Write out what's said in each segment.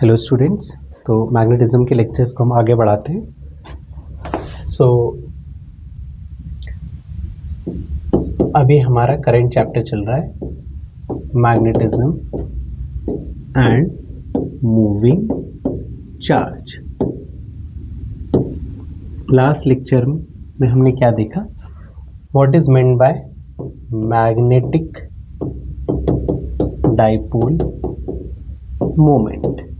Hello students, तो magnetism के lectures को हम आगे बढ़ाते हैं। सो अभी हमारा करंट चैप्टर चल रहा है magnetism and moving charge. Last lecture में हमने क्या देखा, what is meant by magnetic dipole moment,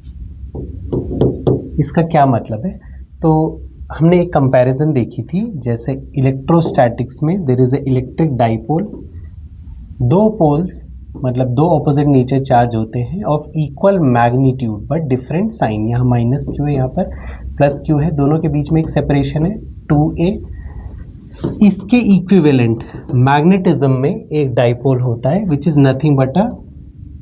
इसका क्या मतलब है। तो हमने एक कंपैरिजन देखी थी, जैसे इलेक्ट्रोस्टैटिक्स में there is a electric dipole, दो पोल्स मतलब दो ऑपोजिट नेचर चार्ज होते हैं of equal magnitude but different sign. यहाँ माइनस क्यू है, यहाँ पर प्लस क्यू है, दोनों के बीच में एक सेपरेशन है 2a। इसके इक्विवेलेंट मैग्नेटिज्म में एक डाइपोल होता है which is nothing but a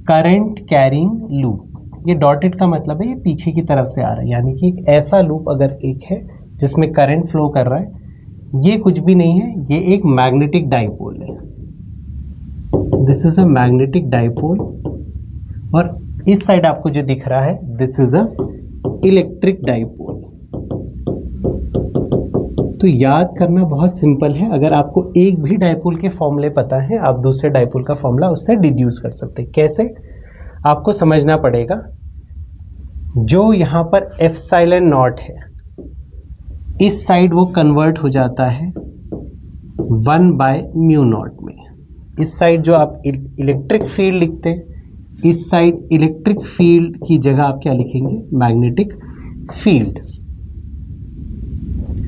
current carrying loop. ये डॉटेड का मतलब है ये पीछे की तरफ से आ रहा है, यानी कि एक ऐसा लूप अगर एक है जिसमें करंट फ्लो कर रहा है, ये कुछ भी नहीं है, ये एक मैग्नेटिक डाइपोल है। This is a magnetic dipole और इस साइड आपको जो दिख रहा है this is a electric dipole. तो याद करना बहुत सिंपल है, अगर आपको एक भी डाइपोल के फॉर्मूले पता है आप दूसरे डाइपोल का फॉर्मूला उससे डिड्यूस कर सकते हैं। कैसे, आपको समझना पड़ेगा, जो यहाँ पर एप्सिलॉन नॉट है इस साइड वो कन्वर्ट हो जाता है 1/μ0 में। इस साइड जो आप इलेक्ट्रिक फील्ड लिखते हैं, इस साइड इलेक्ट्रिक फील्ड की जगह आप क्या लिखेंगे, मैग्नेटिक फील्ड।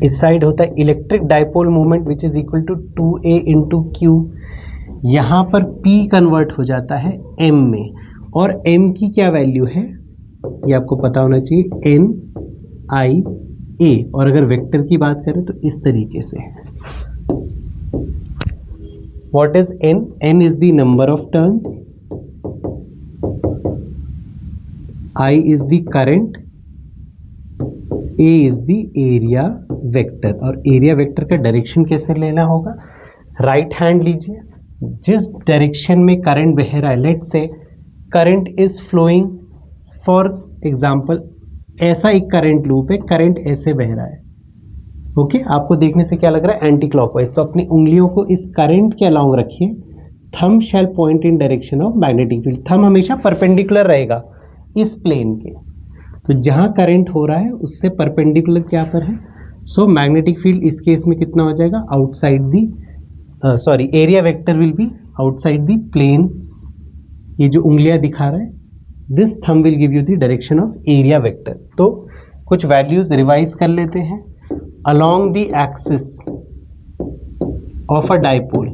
इस साइड होता है electric dipole moment which is equal to 2a into q. यहाँ पर P कन्वर्ट हो जाता है M में, और M की क्या वैल्यू है ये आपको पता होना चाहिए, NIA। और अगर वेक्टर की बात करें तो इस तरीके से है। What is N? N is the number of turns, I is the current, A is the area vector. और एरिया वेक्टर का डायरेक्शन कैसे लेना होगा, राइट हैंड लीजिए, जिस डायरेक्शन में करंट बह रहा है, let's say current is flowing, for example ऐसा एक करंट लूप है, करंट ऐसे बह रहा है, ओके आपको देखने से क्या लग रहा है, एंटी क्लॉकवाइज। तो अपनी उंगलियों को इस करंट के अलाउंग रखिए, thumb shall point in direction of magnetic field. Thumb हमेशा परपेंडिकुलर रहेगा इस प्लेन के, तो जहां करंट हो रहा है उससे परपेंडिकुलर क्या पर है। सो मैग्नेटिक फील्ड इस केस में कितना हो जाएगा, outside the sorry area vector will be outside the plane. ये जो उंगलियां दिखा रहा है, this thumb will give you the direction of area vector. तो कुछ वैल्यूज रिवाइज कर लेते हैं। Along the axis of a dipole,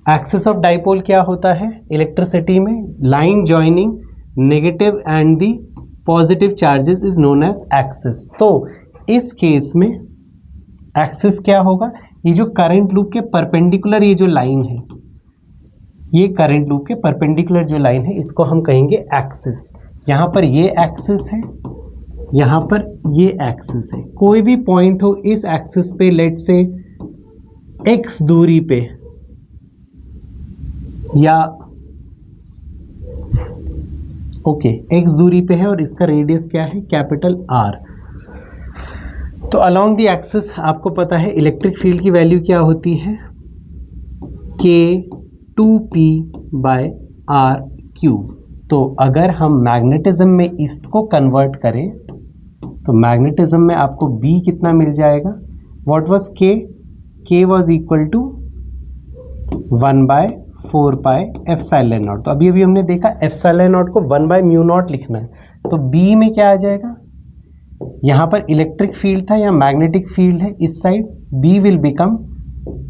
axis of dipole क्या होता है इलेक्ट्रिसिटी में, line joining negative and the positive charges is known as axis. तो इस केस में एक्सिस क्या होगा, ये जो करंट लूप के परपेंडिकुलर ये जो लाइन है, ये करंट लूप के परपेंडिकुलर जो लाइन है इसको हम कहेंगे एक्सिस। यहाँ पर ये एक्सिस है, यहाँ पर ये एक्सिस है। कोई भी पॉइंट हो इस एक्सिस पे, लेट से x दूरी पे या ओके x दूरी पे है और इसका रेडियस क्या है, कैपिटल R। तो अलोंग द एक्सिस आपको पता है इलेक्ट्रिक फील्ड की वैल्यू क्या होती है, K2P/R³। तो अगर हम मैग्नेटिज्म में इसको कन्वर्ट करें तो मैग्नेटिज्म में आपको B कितना मिल जाएगा, what was K? K was equal to 1/4πε0। तो अभी हमने देखा ε0 को 1/μ0 लिखना है, तो B में क्या आ जाएगा, यहाँ पर इलेक्ट्रिक फील्ड था या मैग्नेटिक फील्ड है इस side, B will become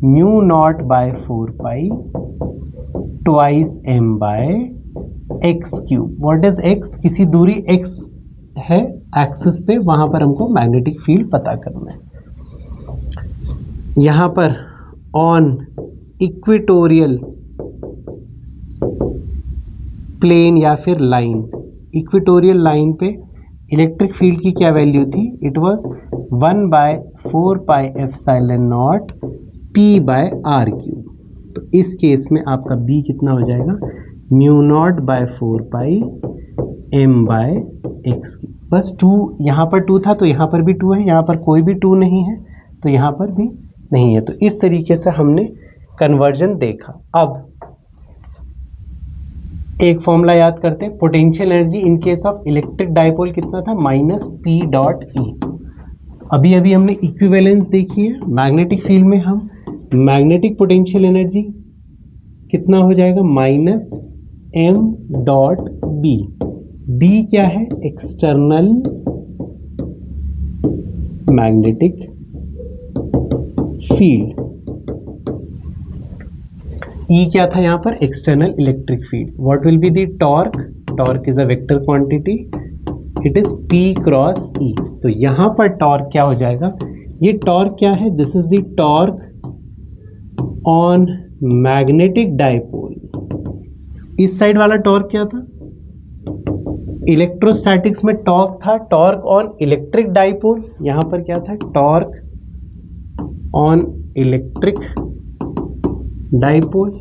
μ0/4π twice m/x³। What is x? किसी दूरी x है एक्सिस पे, वहां पर हमको मैग्नेटिक फील्ड पता करना है। यहां पर ऑन इक्वेटोरियल प्लेन या फिर लाइन, इक्वेटोरियल लाइन पे इलेक्ट्रिक फील्ड की क्या वैल्यू थी, इट वाज 1/4πε0 P/R³। तो इस केस में आपका B कितना हो जाएगा, μ0/4π m बाय एक्स की। बस 2 यहाँ पर 2 था तो यहाँ पर भी 2 है, यहाँ पर कोई भी 2 नहीं है तो यहाँ पर भी नहीं है। तो इस तरीके से हमने कन्वर्जन देखा। अब एक फॉर्मूला याद करते हैं, potential energy in case of electric dipole कितना था, माइनस पी डॉट ई। अभी अभी हमने इक्विवेलेंस देखी है, मैग्नेटिक फील्ड में हम मैग्नेटिक पोटेंशियल एनर्जी कितना हो जाएगा, minus M dot B. B क्या है, एक्सटर्नल मैग्नेटिक फील्ड। ई क्या था यहाँ पर, external electric field. What will be the torque, torque is a vector quantity, it is P cross E. तो यहाँ पर टॉर्क क्या हो जाएगा, ये टॉर्क क्या है, this is the torque on magnetic dipole. इस साइड वाला टॉर्क क्या था, इलेक्ट्रोस्टैटिक्स में टॉर्क था टॉर्क ऑन इलेक्ट्रिक डाइपोल, यहाँ पर क्या था, टॉर्क ऑन इलेक्ट्रिक डाइपोल।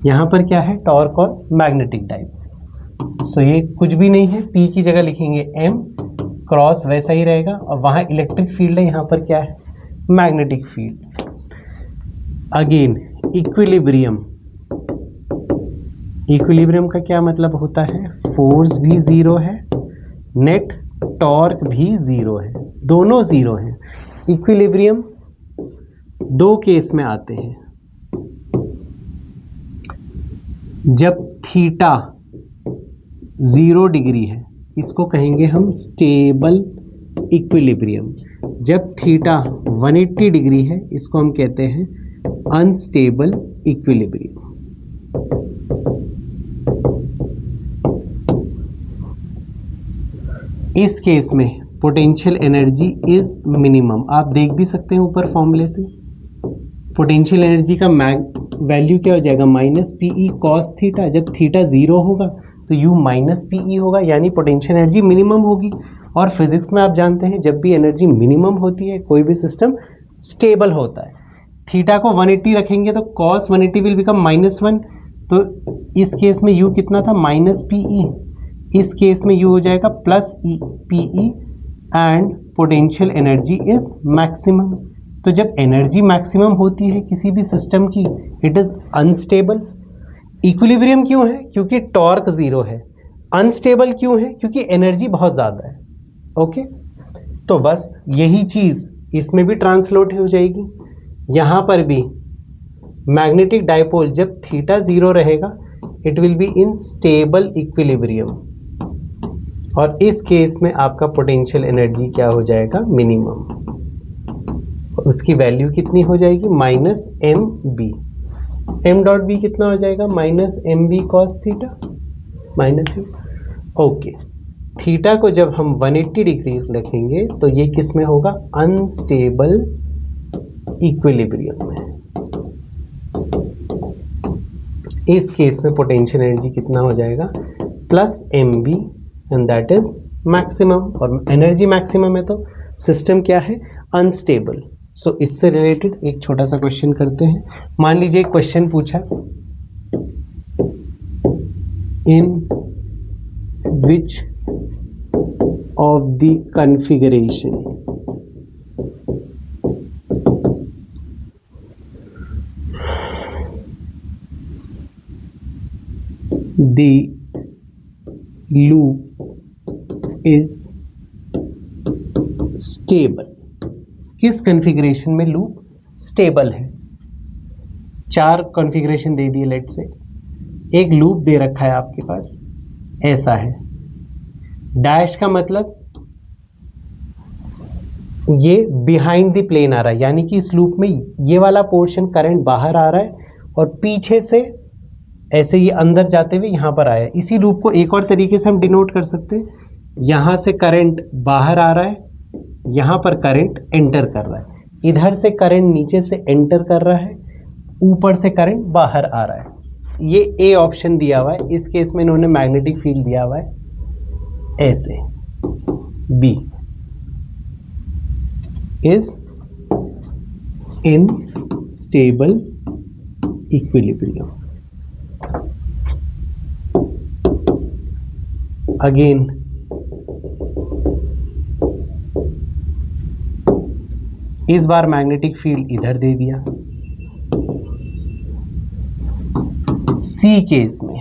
यहाँ पर क्या है, टॉर्क ऑन मैग्नेटिक डाइपोल। सो ये कुछ भी नहीं है, P की जगह लिखेंगे M, क्रॉस वैसा ही रहेगा, और वहाँ इलेक्ट्रिक फील्ड है, यहाँ पर क्या है, magnetic field. Again equilibrium, equilibrium का क्या मतलब होता है, फोर्स भी ज़ीरो है, नेट टॉर्क भी ज़ीरो है, दोनों ज़ीरो हैं। इक्विलिब्रियम दो केस में आते हैं, जब थीटा 0 डिग्री है इसको कहेंगे हम स्टेबल इक्विलिब्रियम, जब थीटा 180 डिग्री है इसको हम कहते हैं अनस्टेबल इक्विलिब्रियम। इस केस में पोटेंशियल एनर्जी इज मिनिमम, आप देख भी सकते हैं ऊपर फॉर्मूले से, पोटेंशियल एनर्जी का वैल्यू क्या हो जाएगा, minus P E cos theta. जब थीटा 0 होगा तो यू माइनस पी ई होगा, यानी पोटेंशियल एनर्जी मिनिमम होगी। और फिजिक्स में आप जानते हैं जब भी एनर्जी मिनिमम होती है कोई भी सिस्टम स्टेबल होता है। थीटा को 180 रखेंगे तो कॉस 180 विल बिकम -1, तो इस केस में यू कितना था, माइनस पी ई, इस केस में यू हो जाएगा plus E P E, and potential energy is maximum. तो जब एनर्जी मैक्सिमम होती है किसी भी सिस्टम की, इट इज अनस्टेबल। इक्विलिब्रियम क्यों है, क्योंकि टॉर्क 0 है। अनस्टेबल क्यों है, क्योंकि एनर्जी बहुत ज़्यादा है। ओके, तो बस यही चीज़ इसमें भी ट्रांसलेट हो जाएगी। यहाँ पर भी मैग्नेटिक डाइपोल जब थीटा 0 रहेगा it will be in stable equilibrium, और इस केस में आपका पोटेंशियल एनर्जी क्या हो जाएगा, मिनिमम। उसकी वैल्यू कितनी हो जाएगी, minus M B. M dot B कितना हो जाएगा, minus M B cos theta, minus ही। ओके, थीटा को जब हम 180 डिग्री रखेंगे तो ये किस में होगा, अनस्टेबल इक्विलिब्रियम में। इस केस में पोटेंशियल एनर्जी कितना हो जाएगा, plus M B, and that is maximum. और एनर्जी मैक्सिमम है तो सिस्टम क्या है, अनस्टेबल। सो इससे रिलेटेड एक छोटा सा क्वेश्चन करते हैं। मान लीजिए एक क्वेश्चन पूछा, in which of the configuration the loop is stable, किस कॉन्फ़िगरेशन में लूप स्टेबल है। 4 कॉन्फ़िगरेशन दे दिए, लेट से एक लूप दे रखा है आपके पास, ऐसा है। डैश का मतलब ये बिहाइंड द प्लेन आ रहा है, यानी कि इस लूप में ये वाला पोर्शन करंट बाहर आ रहा है और पीछे से ऐसे ये अंदर जाते हुए यहाँ पर आया। इसी लूप को एक और तरीके से हम डिनोट कर सकते हैं, यहाँ से करंट बाहर आ रहा है, यहाँ पर करंट एंटर कर रहा है, इधर से करंट नीचे से एंटर कर रहा है, ऊपर से करंट बाहर आ रहा है। ये ए ऑप्शन दिया हुआ है, इस केस में इन्होंने मैग्नेटिक फील्ड दिया हुआ है ऐसे। B is in stable equilibrium. Again इस बार मैग्नेटिक फील्ड इधर दे दिया। सी केस में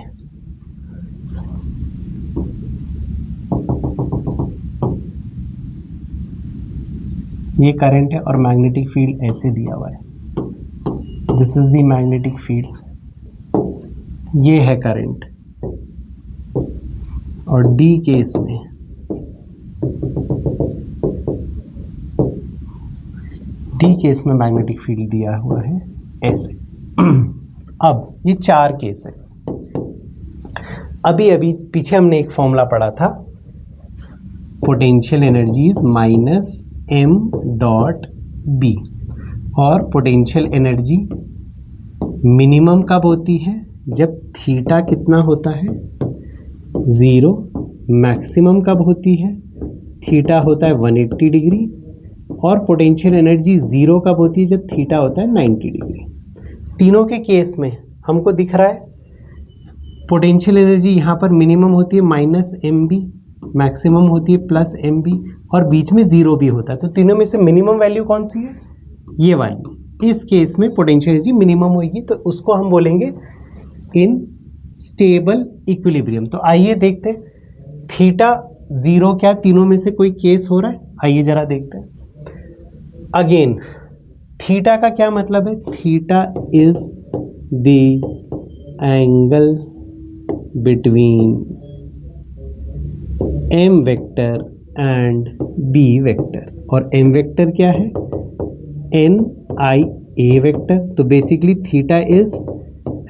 ये करंट है और मैग्नेटिक फील्ड ऐसे दिया हुआ है, this is the magnetic field, ये है करंट। और डी केस में मैग्नेटिक फील्ड दिया हुआ है ऐसे। अब ये 4 केस है। अभी पीछे हमने एक फॉर्मूला पढ़ा था, potential energy is minus m dot b, और पोटेंशियल एनर्जी मिनिमम कब होती है, जब थीटा कितना होता है 0, मैक्सिमम कब होती है, थीटा होता है 180 डिग्री, और पोटेंशियल एनर्जी 0 कब होती है, जब थीटा होता है 90 डिग्री। तीनों के केस में हमको दिख रहा है पोटेंशियल एनर्जी यहाँ पर मिनिमम होती है -mb, मैक्सिमम होती है +mb, और बीच में 0 भी होता है। तो तीनों में से मिनिमम वैल्यू कौन सी है, ये वाली। इस केस में पोटेंशियल एनर्जी मिनिमम होगी, तो उसको हम बोलेंगे इन स्टेबल इक्विलिब्रियम। तो आइए देखते हैं थीटा 0 क्या तीनों में से कोई केस हो रहा है, आइए जरा देखते हैं। अगेन थीटा का क्या मतलब है, theta is the angle between m vector and b vector, और m वेक्टर क्या है, NIA वेक्टर। तो basically theta is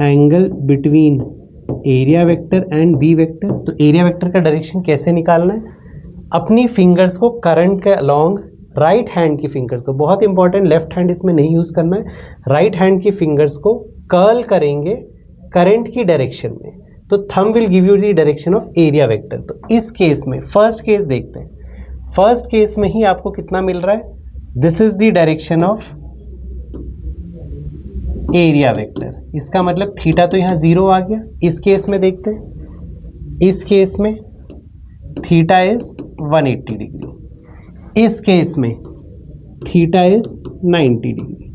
angle between area vector and b vector. तो एरिया वेक्टर का डायरेक्शन कैसे निकालना है, अपनी फिंगर्स को करंट के अलोंग, राइट हैंड की फिंगर्स को, बहुत इंपॉर्टेंट, लेफ्ट हैंड इसमें नहीं यूज करना है, राइट हैंड की फिंगर्स को कर्ल करेंगे करंट की डायरेक्शन में, तो thumb will give you the direction of area vector. तो इस केस में फर्स्ट केस देखते हैं, फर्स्ट केस में ही आपको कितना मिल रहा है, this is the direction of area vector, इसका मतलब थीटा तो यहाँ 0 आ गया। इस केस में देखते हैं, इस केस में थीटा इज 180 डिग्री, इस केस में थीटा इज 90 डिग्री।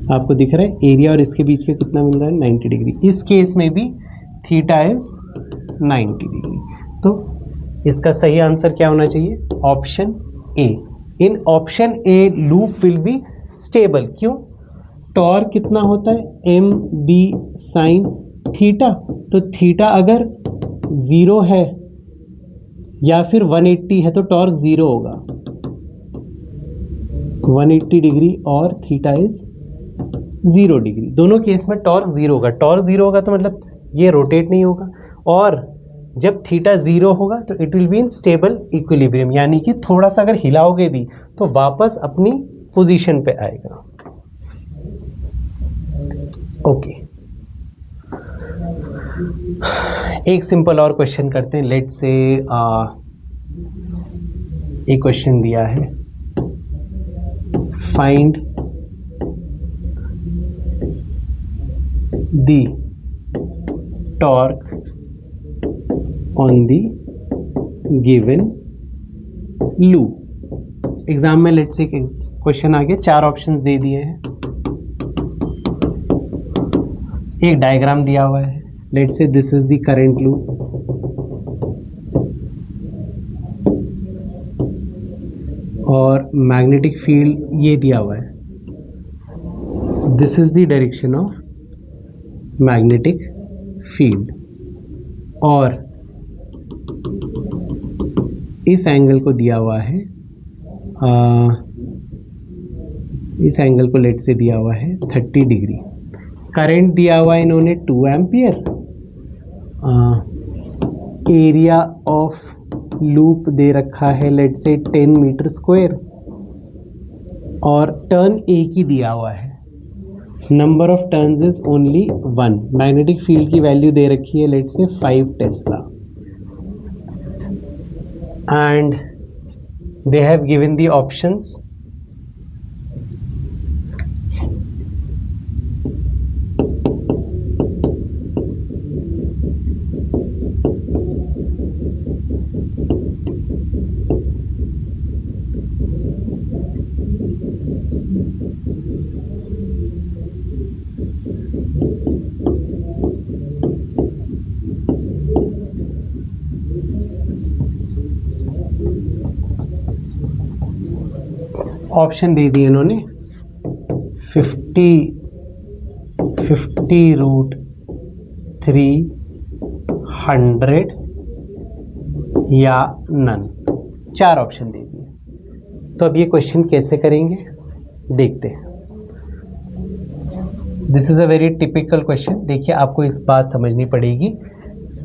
आपको दिख रहा है एरिया और इसके बीच में कितना मिल रहा है, 90 डिग्री। इस केस में भी थीटा इज 90 डिग्री। तो इसका सही आंसर क्या होना चाहिए, option A. In option A loop will be stable. क्यों, टॉर्क कितना होता है, एम बी साइन थीटा। तो थीटा अगर 0 है या फिर 180 है तो टॉर्क 0 होगा, 180 डिग्री और थीटा इज 0 डिग्री। दोनों केस में टॉर्क 0 होगा। टॉर्क 0 होगा तो मतलब ये रोटेट नहीं होगा, और जब थीटा 0 होगा तो it will be in stable equilibrium, यानी कि थोड़ा सा अगर हिलाओगे भी तो वापस अपनी पोजीशन पे आएगा। ओके, एक सिंपल और क्वेश्चन करते हैं। लेट्स से एक क्वेश्चन दिया है, find the torque on the given loop. Exam में लेट्स से एक क्वेश्चन आ गया, 4 ऑप्शंस दे दिए हैं, एक डायग्राम दिया हुआ है। लेट्स से this is the current loop, और मैग्नेटिक फील्ड ये दिया हुआ है, this is the direction of magnetic field, और इस एंगल को दिया हुआ है, इस एंगल को लेट से दिया हुआ है 30 डिग्री। करंट दिया हुआ है इन्होंने 2 एम्पियर, एरिया ऑफ लूप दे रखा है लेट से 10 मीटर स्क्वायर, और टर्न एक ही दिया हुआ है, number of turns is only 1। Magnetic field की वैल्यू दे रखी है let say 5 tesla, and they have given the options option दे दिए इन्होंने 50 रूट 300 या नन, 4 ऑप्शन दे दिए। तो अब ये क्वेश्चन कैसे करेंगे देखते हैं। This is a very typical question. देखिए आपको इस बात समझनी पड़ेगी,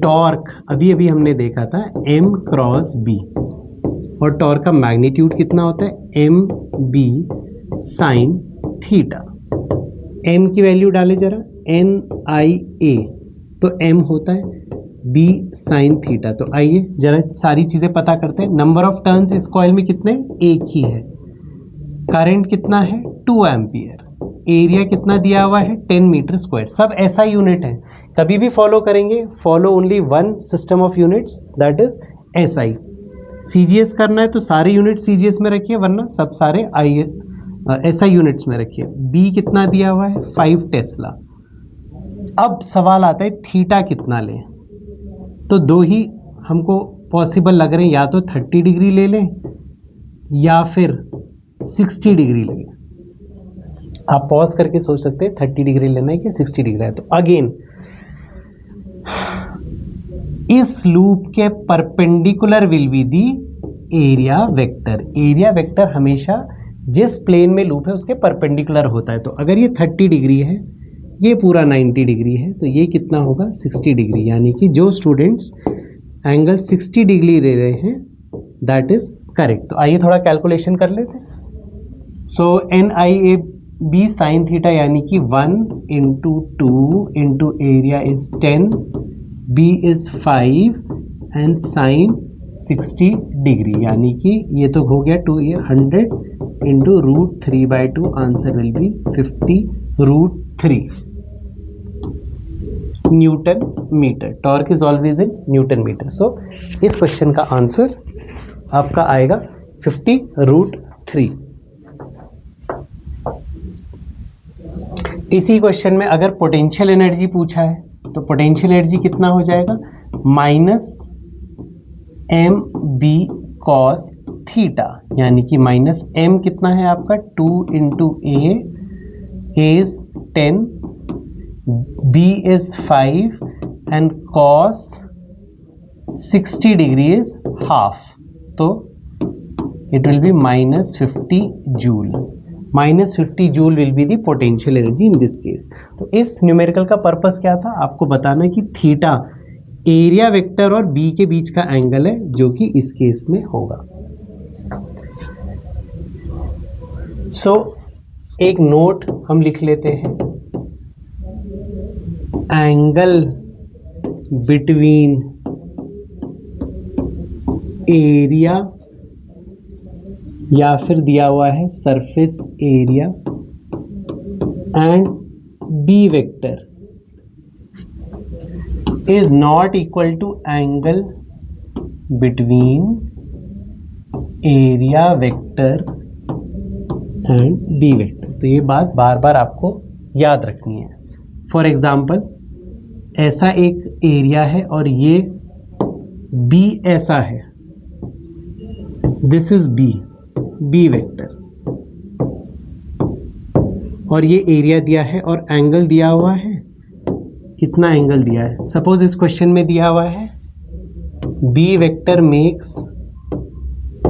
टॉर्क अभी अभी हमने देखा था m क्रॉस b, और टॉर्क का मैग्नीट्यूड कितना होता है m b sine theta. m की वैल्यू डाले जरा, n i a, तो m होता है b साइन थीटा। तो आइए जरा सारी चीज़ें पता करते हैं। नंबर ऑफ टर्न्स इस कॉइल में कितने, एक ही है। करंट कितना है 2 एम्पियर। एरिया कितना दिया हुआ है 10 मीटर स्क्वायर। सब ऐसा यूनिट है, कभी भी फॉलो करेंगे, follow only one system of units, that is SI. CGS करना है तो सारे यूनिट सीजीएस में रखिए, वरना सब सारे एसआई यूनिट्स में रखिए। बी कितना दिया हुआ है 5 टेस्ला। अब सवाल आता है थीटा कितना लें, तो दो ही हमको पॉसिबल लग रहे हैं, या तो 30 डिग्री ले लें या फिर 60 डिग्री ले लें। आप पॉज करके सोच सकते हैं 30 डिग्री लेना है कि 60 डिग्री है। तो अगेन इस लूप के perpendicular will be the area vector. Area vector हमेशा जिस प्लेन में लूप है उसके परपेंडिकुलर होता है। तो अगर ये 30 डिग्री है, ये पूरा 90 डिग्री है, तो ये कितना होगा 60 डिग्री। यानी कि जो स्टूडेंट्स एंगल 60 डिग्री ले रहे हैं दैट इज करेक्ट। तो आइए थोड़ा कैलकुलेशन कर लेते हैं। सो NIAB साइन थीटा यानी कि 1 into 2 into area is 10, B is 5 and sine 60 degree, यानी कि ये तो हो गया 2 ये 100 into root 3/2, answer will be 50√3 newton metre. Torque is always in newton metre. So इस क्वेश्चन का आंसर आपका आएगा 50√3। इसी क्वेश्चन में अगर पोटेंशियल एनर्जी पूछा है तो पोटेंशियल एनर्जी कितना हो जाएगा -mb cos थीटा, यानी कि -m कितना है आपका 2 into a is 10, b is 5 and cos 60 degree is half, तो it will be -50 joule. -50 joule will be the potential energy in this case. तो इस न्यूमेरिकल का पर्पस क्या था, आपको बताना कि थीटा एरिया वेक्टर और बी के बीच का एंगल है, जो कि इस केस में होगा। सो एक नोट हम लिख लेते हैं, एंगल बिटवीन एरिया या फिर दिया हुआ है surface area and B vector is not equal to angle between area vector and B vector. तो ये बात बार बार आपको याद रखनी है। फॉर एग्जाम्पल ऐसा एक एरिया है और ये बी ऐसा है, दिस इज बी वेक्टर, और ये एरिया दिया है और एंगल दिया हुआ है, कितना एंगल दिया है। सपोज इस क्वेश्चन में दिया हुआ है B vector makes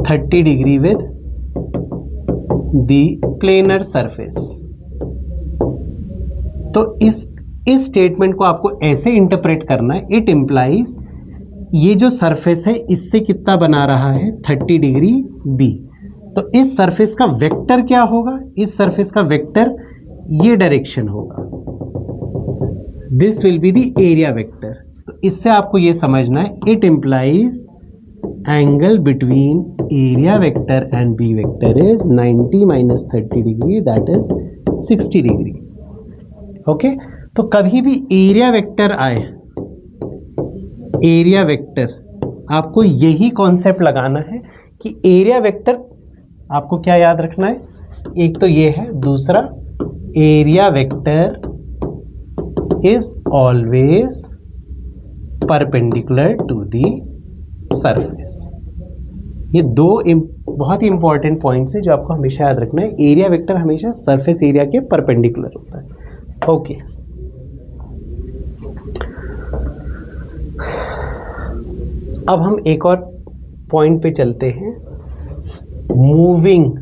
30 degree with the planar surface. तो इस स्टेटमेंट को आपको ऐसे इंटरप्रेट करना है, इट इम्प्लाइज ये जो सरफेस है इससे कितना बना रहा है 30 डिग्री बी। तो इस सरफेस का वेक्टर क्या होगा, इस सरफेस का वेक्टर ये डायरेक्शन होगा, this will be the area vector. तो इससे आपको ये समझना है, it implies angle between area vector and B vector is 90 minus 30 degree, that is 60 degree. Okay, तो कभी भी एरिया वेक्टर आए, एरिया वेक्टर, आपको यही कॉन्सेप्ट लगाना है कि एरिया वेक्टर आपको क्या याद रखना है, एक तो ये है, दूसरा area vector is always perpendicular to the surface. ये दो बहुत ही इंपॉर्टेंट पॉइंट्स है जो आपको हमेशा याद रखना है। एरिया वेक्टर हमेशा सरफेस एरिया के परपेंडिकुलर होता है। ओके, अब हम एक और पॉइंट पे चलते हैं, मूविंग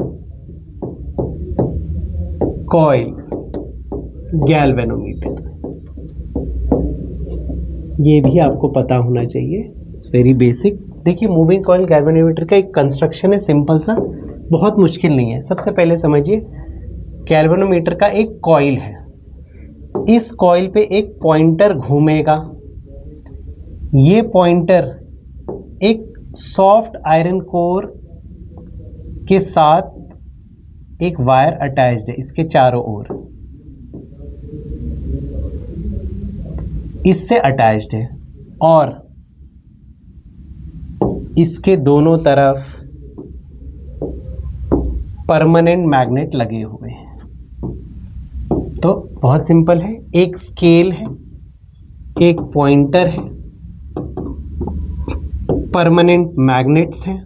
कॉइल गैल्वेनोमीटर। ये भी आपको पता होना चाहिए, इट्स वेरी बेसिक। देखिए, मूविंग कॉइल गैल्वेनोमीटर का एक कंस्ट्रक्शन है सिंपल सा, बहुत मुश्किल नहीं है। सबसे पहले समझिए, गैल्वेनोमीटर का एक कॉइल है, इस कॉइल पे एक पॉइंटर घूमेगा, ये पॉइंटर एक सॉफ्ट आयरन कोर के साथ एक वायर अटैच्ड है इसके चारों ओर, इससे अटैच्ड है, और इसके दोनों तरफ परमानेंट मैग्नेट लगे हुए हैं। तो बहुत सिंपल है, एक स्केल है, एक पॉइंटर है, परमानेंट मैग्नेट्स हैं,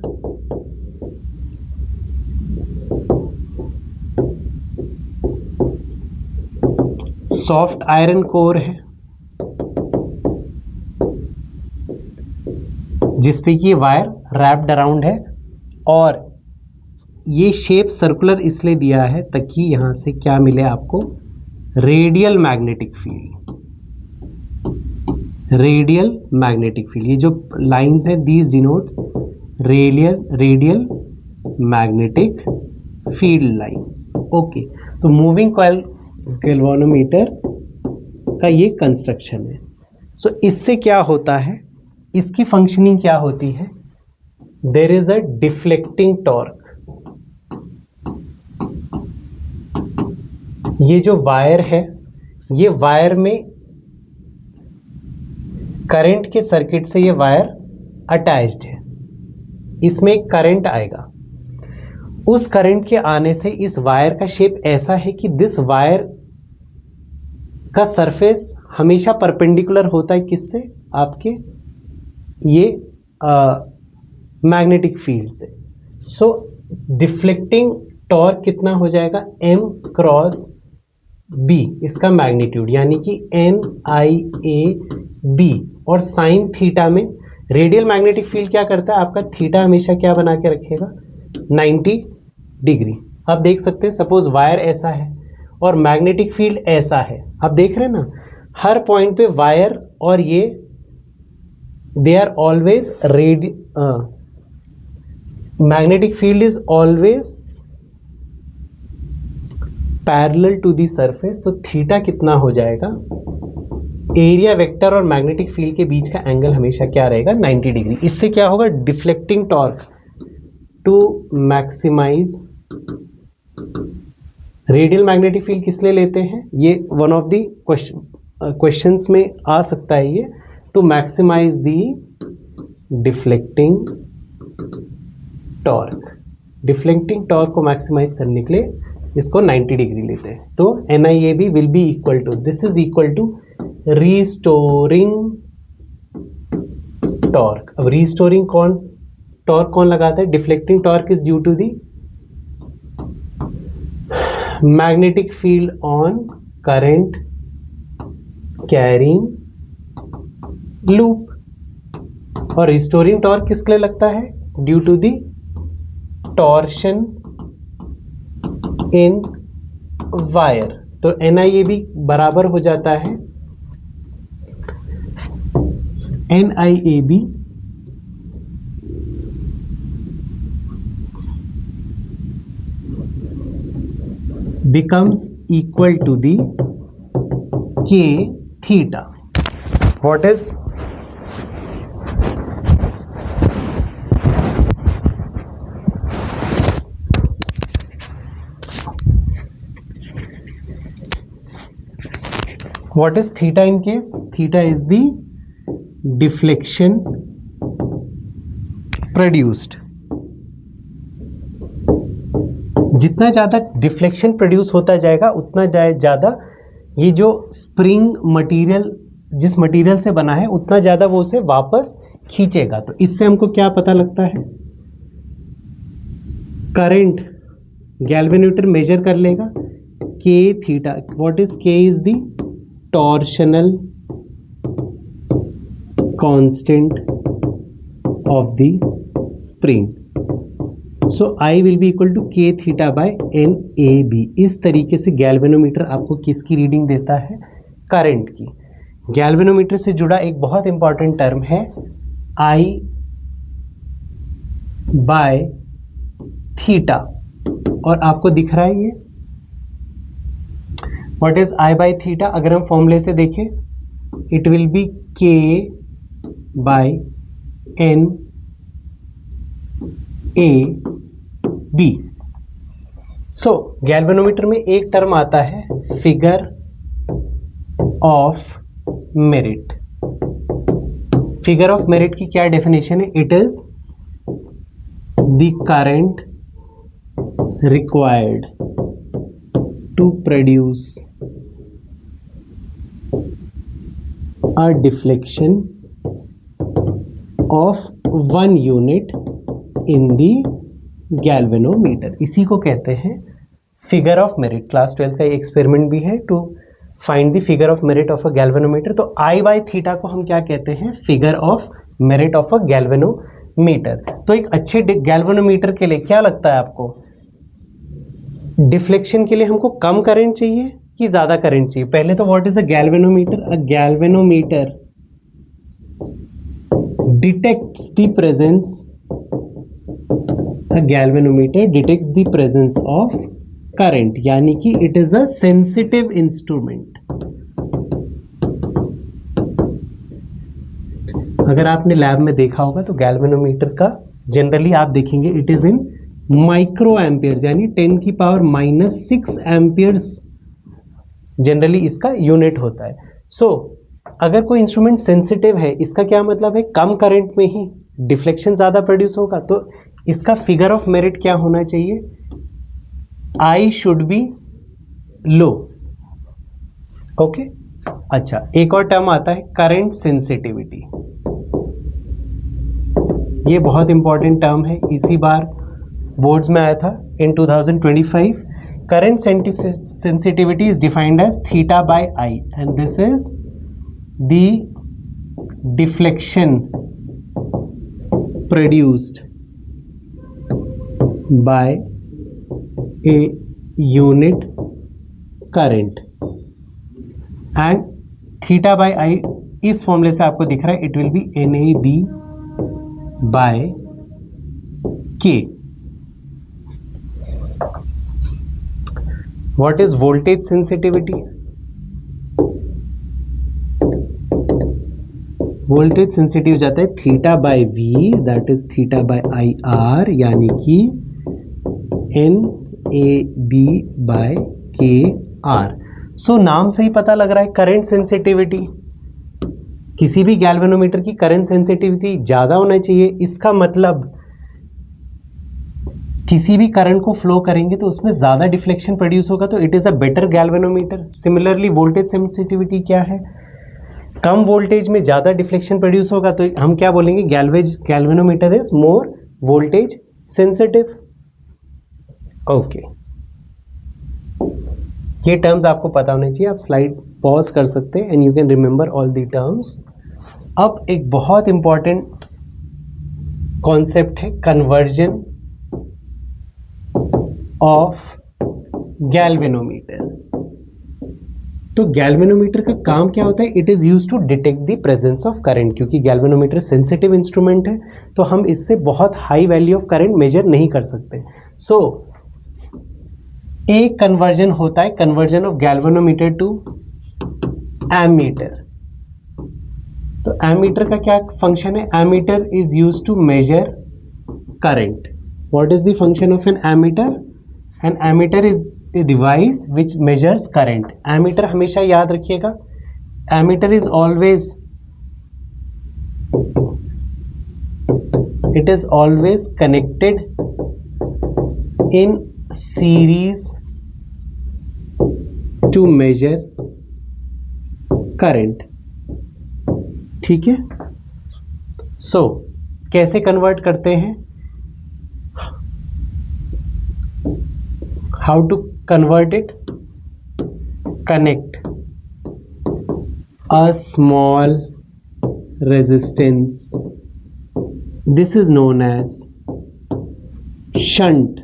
सॉफ्ट आयरन कोर है जिसपे कि वायर रैप्ड अराउंड है, और ये शेप सर्कुलर इसलिए दिया है ताकि यहां से क्या मिले आपको, radial magnetic field. Radial magnetic field, ये जो लाइंस है these denotes radial magnetic field lines. Okay, तो मूविंग कॉइल गैल्वेनोमीटर का ये कंस्ट्रक्शन है। सो इससे क्या होता है, इसकी फंक्शनिंग क्या होती है, there is a deflecting torque. ये जो वायर है, ये वायर में करंट के सर्किट से ये वायर अटैच्ड है, इसमें एक करंट आएगा, उस करंट के आने से इस वायर का शेप ऐसा है कि दिस वायर का सरफेस हमेशा परपेंडिकुलर होता है किससे, आपके ये मैग्नेटिक फील्ड से। सो डिफ्लेक्टिंग टॉर्क कितना हो जाएगा, m क्रॉस b, इसका मैग्नीट्यूड यानी कि NIAB, और साइन थीटा में रेडियल मैग्नेटिक फील्ड क्या करता है, आपका थीटा हमेशा क्या बना के रखेगा, 90 डिग्री। आप देख सकते हैं, सपोज वायर ऐसा है और मैग्नेटिक फील्ड ऐसा है, आप देख रहे हैं ना, हर पॉइंट पे वायर और ये they are always magnetic field is always parallel to the surface. तो थीटा कितना हो जाएगा, एरिया वेक्टर और मैग्नेटिक फील्ड के बीच का एंगल हमेशा क्या रहेगा, 90 डिग्री। इससे क्या होगा, deflecting torque to maximize radial magnetic field किस लिए लेते हैं, ये वन ऑफ दी क्वेश्चंस में आ सकता है, ये to maximize the deflecting torque. Deflecting torque को मैक्सिमाइज करने के लिए इसको 90 डिग्री लेते हैं। तो NIAB will be equal to, this is equal to restoring torque. अब रीस्टोरिंग टॉर्क कौन लगाता है, deflecting torque is due to the magnetic field on current carrying loop, और रिस्टोरिंग टॉर्क किसके लिए लगता है, due to the torsion in wire. तो NIAB बराबर हो जाता है NIAB becomes equal to the K theta. What is theta in case? Theta is the deflection produced. जितना ज़्यादा डिफ्लेक्शन प्रोड्यूस होता जाएगा उतना ज़्यादा ये जो स्प्रिंग मटेरियल जिस मटेरियल से बना है उतना ज़्यादा वो उसे वापस खींचेगा। तो इससे हमको क्या पता लगता है, करंट गैल्वेनोमीटर मेजर कर लेगा K theta. What is K? Is the torsional constant of the spring. So I will be equal to K theta by N A B. इस तरीके से गैल्वेनोमीटर आपको किसकी रीडिंग देता है? करंट की. गैल्वेनोमीटर से जुड़ा एक बहुत इंपॉर्टेंट टर्म है आई बाय थीटा, और आपको दिख रहा है ये. What is I by theta? अगर हम फॉर्मूले से देखें, it will be K by N A B. So galvanometer में एक टर्म आता है figure of merit. Figure of merit की क्या डेफिनेशन है? It is the current required to produce a deflection of 1 unit in the galvanometer. इसी को कहते हैं फिगर ऑफ मेरिट. क्लास 12 का एक्सपेरिमेंट भी है to find the figure of merit of a galvanometer. तो आई बाय थीटा को हम क्या कहते हैं? Figure of merit of a galvanometer. तो एक अच्छे गैल्वेनोमीटर के लिए क्या लगता है आपको? डिफ्लेक्शन के लिए हमको कम करंट चाहिए कि ज्यादा करंट चाहिए? पहले तो what is a galvanometer? A galvanometer detects the presence detects the presence of current, यानी कि it is a sensitive instrument. अगर आपने लैब में देखा होगा तो गैल्वेनोमीटर का जनरली आप देखेंगे it is in micro amperes, यानी 10⁻⁻⁶ एम्पियर्स जनरली इसका यूनिट होता है. सो अगर कोई इंस्ट्रूमेंट सेंसिटिव है, इसका क्या मतलब है? कम करंट में ही डिफ्लेक्शन ज्यादा प्रोड्यूस होगा. तो इसका फिगर ऑफ मेरिट क्या होना चाहिए? I should be low. Okay. अच्छा, एक और टर्म आता है करंट सेंसिटिविटी. ये बहुत इंपॉर्टेंट टर्म है, इसी बार बोर्ड्स में आया था in 2025. Current sensitivity is defined as theta by I and this is the deflection produced by a unit current. And theta by I इस फॉर्मूले से आपको दिख रहा है it will be N A B by K. What is voltage sensitivity? Voltage sensitive जाता है theta by V, that is theta by I R, यानी कि N A B by K R. So नाम से ही पता लग रहा है करंट सेंसिटिविटी. किसी भी गैल्वेनोमीटर की करंट सेंसिटिविटी ज़्यादा होना चाहिए. इसका मतलब किसी भी करंट को फ्लो करेंगे तो उसमें ज़्यादा डिफ्लेक्शन प्रोड्यूस होगा, तो it is a better galvanometer. Similarly voltage sensitivity क्या है? कम वोल्टेज में ज़्यादा डिफ्लेक्शन प्रोड्यूस होगा, तो हम क्या बोलेंगे? Galvanometer is more voltage sensitive. Okay, ये टर्म्स आपको पता होने चाहिए. आप स्लाइड पॉज कर सकते हैं and you can remember all the terms. अब एक बहुत इंपॉर्टेंट कॉन्सेप्ट है कन्वर्जन ऑफ गैल्वेनोमीटर. तो गैल्वेनोमीटर का काम क्या होता है? It is used to detect the presence of current. क्योंकि गैल्वेनोमीटर सेंसिटिव इंस्ट्रूमेंट है तो हम इससे बहुत high value of current measure नहीं कर सकते. सो एक कन्वर्जन होता है, conversion of galvanometer to ammeter. तो एमीटर का क्या फंक्शन है? Ammeter is used to measure current. What is the function of an ammeter? An ammeter is a device which measures current. Ammeter हमेशा याद रखिएगा, ammeter is always, it is always connected in series to measure current. ठीक है. सो कैसे convert करते हैं? How to convert it? Connect a small resistance. This is known as shunt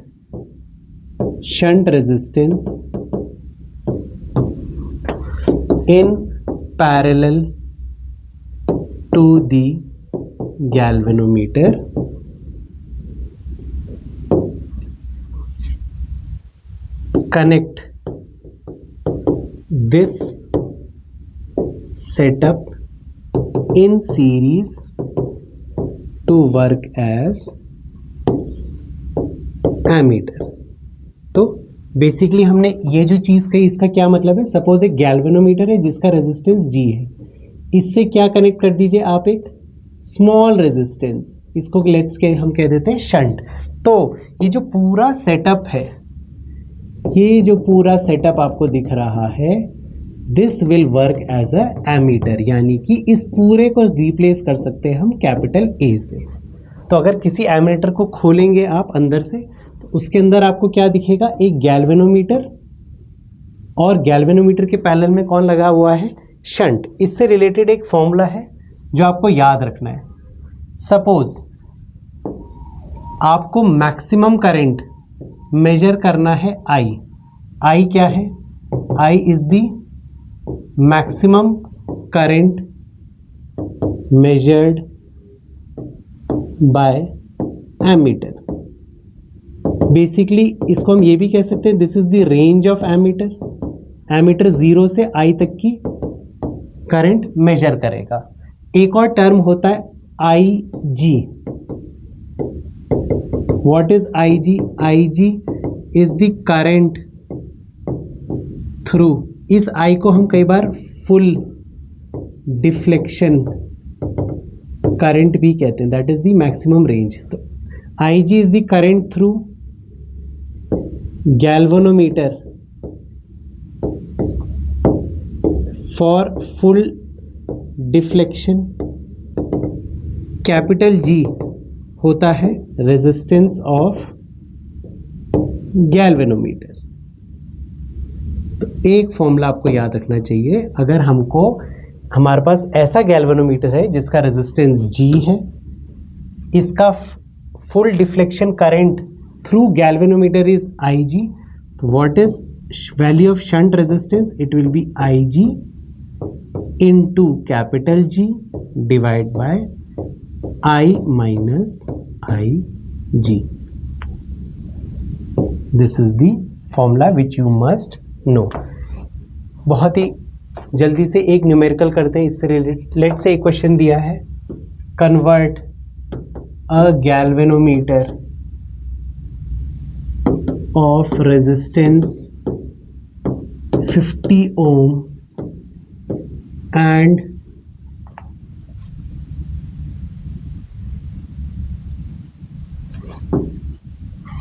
resistance in parallel to the galvanometer. Connect this setup in series to work as ammeter. तो basically हमने ये जो चीज़ कही इसका क्या मतलब है? सपोज एक गैल्वेनोमीटर है जिसका रेजिस्टेंस G है, इससे क्या कनेक्ट कर दीजिए आप? एक स्मॉल रेजिस्टेंस, इसको लेट्स के हम कह देते हैं शंट। तो ये जो पूरा सेटअप है, ये जो पूरा सेटअप आपको दिख रहा है, this will work as a ammeter, यानी कि इस पूरे को रिप्लेस कर सकते हैं हम कैपिटल ए से। तो अगर किसी एमीटर को खोलेंगे आप अंदर से, तो उसके अंदर आपको क्या दिखेगा? एक गैल्वेनोमीटर, और गैल्वेनोमीटर के पैरेलल में कौन लगा हुआ है? शंट। इससे रिलेटेड एक फॉर्मूला है जो आपको याद रखना है। सपोज आपको मैक्सिमम करंट मेजर करना है आई क्या है? I is the maximum current measured by ammeter. Basically इसको हम ये भी कह सकते हैं, this is the range of ammeter. Ammeter 0 से आई तक की करंट मेजर करेगा। एक और टर्म होता है आई जी। What is IG? IG is the current through, इस I को हम कई बार फुल डिफ्लेक्शन करंट भी कहते हैं, that is the maximum range. तो IG is the current through galvanometer for full deflection. Capital G होता है रेजिस्टेंस ऑफ गैल्वेनोमीटर। तो एक फॉर्मूला आपको याद रखना चाहिए, अगर हमको हमारे पास ऐसा गैल्वेनोमीटर है जिसका रेजिस्टेंस G है, इसका full deflection current through galvanometer is IG, तो what is value of shunt resistance? It will B IG into capital G divide by I minus IG. This is the formula which you must know. बहुत ही जल्दी से एक numerical करते हैं इससे related. Late से एक क्वेश्चन दिया है, convert a galvanometer of resistance 50 ohm and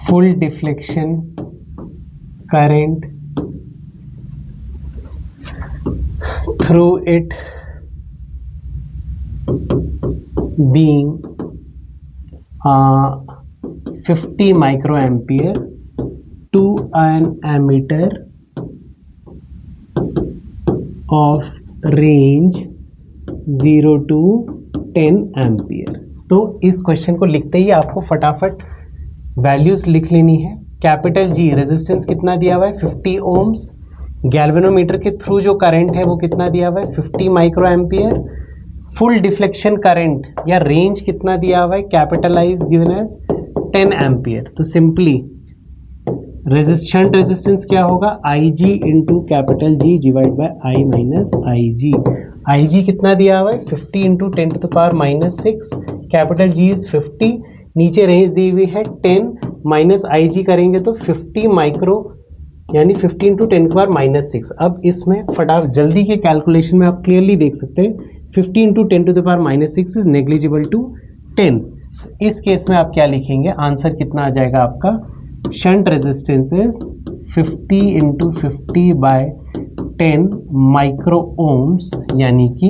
full deflection current through it being 50 microampere to an ammeter of range 0 to 10 ampere। तो इस क्वेश्चन को लिखते ही आपको फटाफट वैल्यूज लिख लेनी है। कैपिटल जी रेजिस्टेंस कितना दिया हुआ है? 50 ओम्स। गैल्वेनोमीटर के थ्रू जो करंट है वो कितना दिया हुआ है? 50 micro ampere. Full deflection current या रेंज कितना दिया हुआ है? Capital I is given as 10 ampere. तो सिंपली शंट रेजिस्टेंस क्या होगा? I G into capital G divide by I minus I G. I G कितना दिया हुआ है? 50 into 10 to the power -6। Capital G is 50, नीचे रेंज दी हुई है 10, माइनस आई जी करेंगे तो 50 माइक्रो यानी 50 इंटू 10 की पावर -6। अब इसमें फटाफट जल्दी के कैलकुलेशन में आप क्लियरली देख सकते हैं 50 into 10 to the power -6 is negligible to 10। इस केस में आप क्या लिखेंगे? आंसर कितना आ जाएगा आपका? Shunt resistance is 50 into 50 by 10 micro ohms यानी कि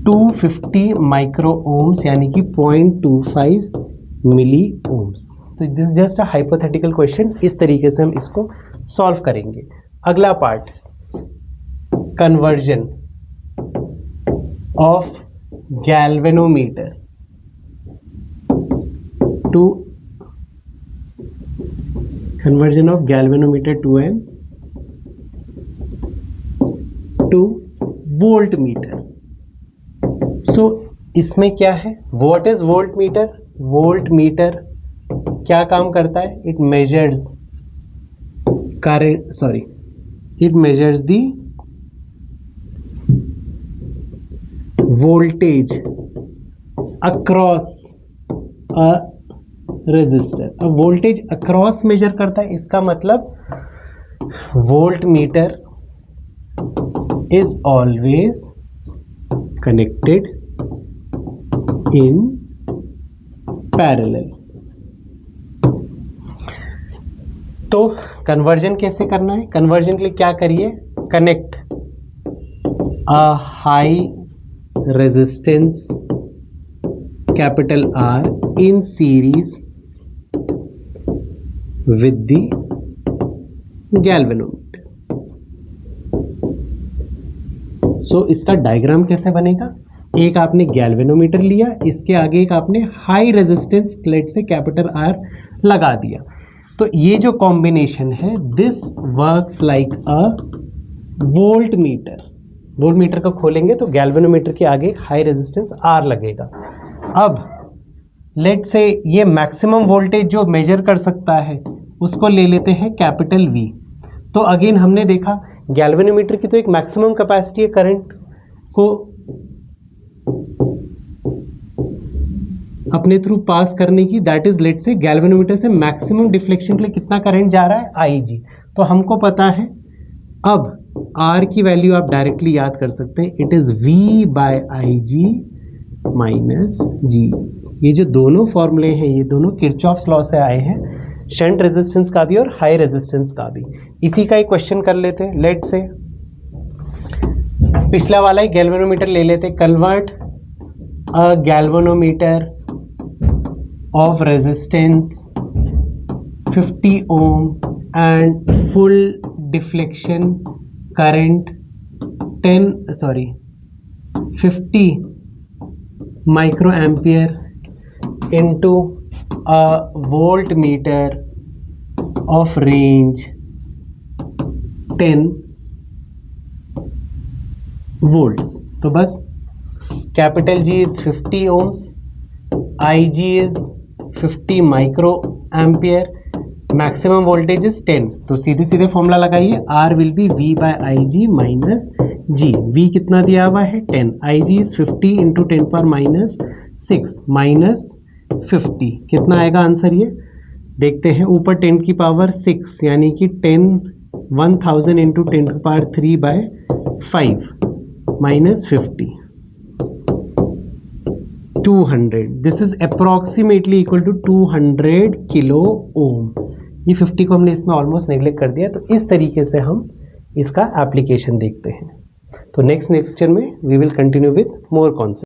250 माइक्रो ओम्स यानी कि 0.25 मिली ओम्स। तो this just a hypothetical question, इस तरीके से हम इसको सॉल्व करेंगे। अगला part, conversion of galvanometer to conversion of galvanometer 2M to voltmeter। so इसमें क्या है, what is voltmeter? voltmeter क्या काम करता है? it measures current, it measures the voltage across a resistor. अब वोल्टेज अक्रॉस मेजर करता है, इसका मतलब voltmeter is always connected in parallel. तो कन्वर्जन कैसे करना है? कन्वर्जन के लिए क्या करिए, connect a high resistance capital R in series with the galvanometer। so इसका डायग्राम कैसे बनेगा, एक आपने गैल्वेनोमीटर लिया, इसके आगे एक आपने हाई रेजिस्टेंस लेट से कैपिटल आर लगा दिया, तो ये जो कॉम्बिनेशन है this works like a volt meter. Volt meter को खोलेंगे तो गैल्वेनोमीटर के आगे हाई रेजिस्टेंस आर लगेगा। अब लेट से ये मैक्सिमम वोल्टेज जो मेजर कर सकता है उसको ले लेते हैं कैपिटल वी। तो अगेन हमने देखा गैल्वेनोमीटर की तो एक मैक्सिमम कैपेसिटी है करंट को अपने थ्रू पास करने की, दैट इज लेट से गैल्वेनोमीटर से मैक्सिमम डिफ्लेक्शन के लिए कितना करंट जा रहा है, आई जी। तो हमको पता है, अब आर की वैल्यू आप डायरेक्टली याद कर सकते हैं, it is V by I G minus G. ये जो दोनों फॉर्मूले हैं ये दोनों किरचॉफ्स लॉ से आए हैं, शंट रेजिस्टेंस का भी और हाई रेजिस्टेंस का भी। इसी का एक क्वेश्चन कर लेते हैं, लेट से पिछला वाला ही गैल्वेनोमीटर ले लेते, convert a galvanometer of resistance 50 ohm and full deflection current 50 micro ampere into a voltmeter of range 10 volts। तो बस capital G is 50 ohms, I G is 50 micro ampere, maximum voltage is 10। तो सीधे सीधे formula लगाइए, R will be V by I G minus G. V कितना दिया हुआ है 10, I G is 50 into 10 power minus 6 minus 50 कितना आएगा आंसर, ये देखते हैं। ऊपर 10 की पावर 6 यानी कि 1000 इंटू 10 की power 3 by 5 minus 50 200। This is approximately equal to 200 kilo ohm. ये 50 को हमने इसमें ऑलमोस्ट नेग्लेक्ट कर दिया। तो इस तरीके से हम इसका एप्लीकेशन देखते हैं। तो नेक्स्ट लेक्चर में we will continue with more concept.